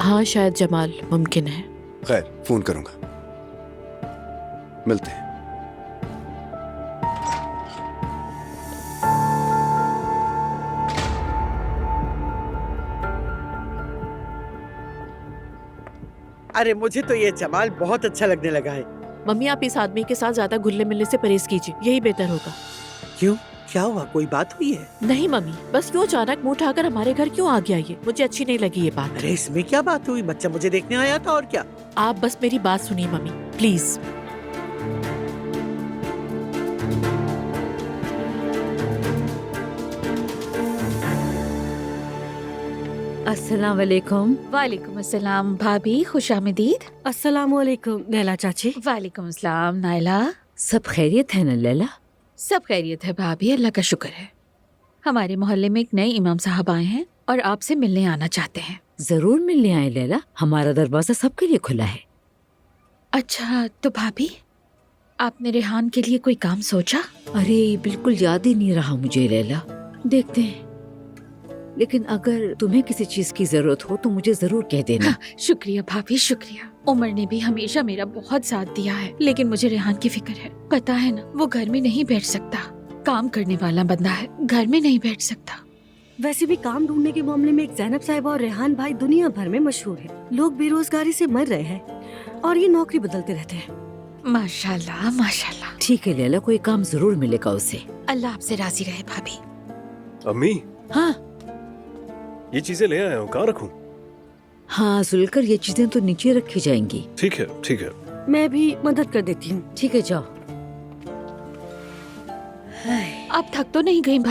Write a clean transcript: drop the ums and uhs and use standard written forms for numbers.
हाँ शायद जमाल मुमकिन है। खैर, फोन करूंगा। मिलते हैं। अरे मुझे तो ये जमाल बहुत अच्छा लगने लगा है। मम्मी आप इस आदमी के साथ ज्यादा घुलने मिलने से परहेज कीजिए, यही बेहतर होगा। क्यों, क्या हुआ? कोई बात हुई है? नहीं मम्मी, बस क्यों अचानक मुंह उठाकर हमारे घर क्यों आ गया ये, मुझे अच्छी नहीं लगी ये बात। अरे इसमें क्या बात हुई? बच्चा मुझे देखने आया था और क्या। आप बस मेरी बात सुनिए मम्मी, प्लीज। अस्सलाम वालेकुम। वालेकुम अस्सलाम भाभी, खुशामदीद। अस्सलाम वालेकुम नैला चाची। वालेकुम अस्सलाम नायला। सब खैरियत है ना लैला? सब खैरियत है भाभी, अल्लाह का शुक्र है। हमारे मोहल्ले में एक नए इमाम साहब आए हैं और आपसे मिलने आना चाहते हैं। जरूर मिलने आए लैला, हमारा दरवाजा सबके लिए खुला है। अच्छा तो भाभी, आपने रेहान के लिए कोई काम सोचा? अरे बिल्कुल याद ही नहीं रहा मुझे लैला, देखते हैं। लेकिन अगर तुम्हें किसी चीज की जरूरत हो तो मुझे जरूर कह देना। शुक्रिया भाभी, शुक्रिया। उमर ने भी हमेशा मेरा बहुत साथ दिया है, लेकिन मुझे रेहान की फिक्र है। पता है ना, वो घर में नहीं बैठ सकता। काम करने वाला बंदा है, घर में नहीं बैठ सकता। वैसे भी काम ढूंढने के मामले में एक जैनब साहिबा और रेहान भाई दुनिया भर में मशहूर है। लोग बेरोजगारी से मर रहे हैं और ये नौकरी बदलते रहते हैं। माशाल्लाह माशाल्लाह। ठीक है लैला, कोई काम जरूर मिलेगा उसे। अल्लाह आपसे राजी रहे भाभी। अम्मी, हाँ ये चीजें ले आया हूँ, कहाँ रखूँ? हाँ जुलकर, ये चीजें तो नीचे रखी जाएंगी। ठीक है, ठीक है। मैं भी मदद कर देती हूँ। ठीक है जाओ। आप थक तो नहीं गई भाभी?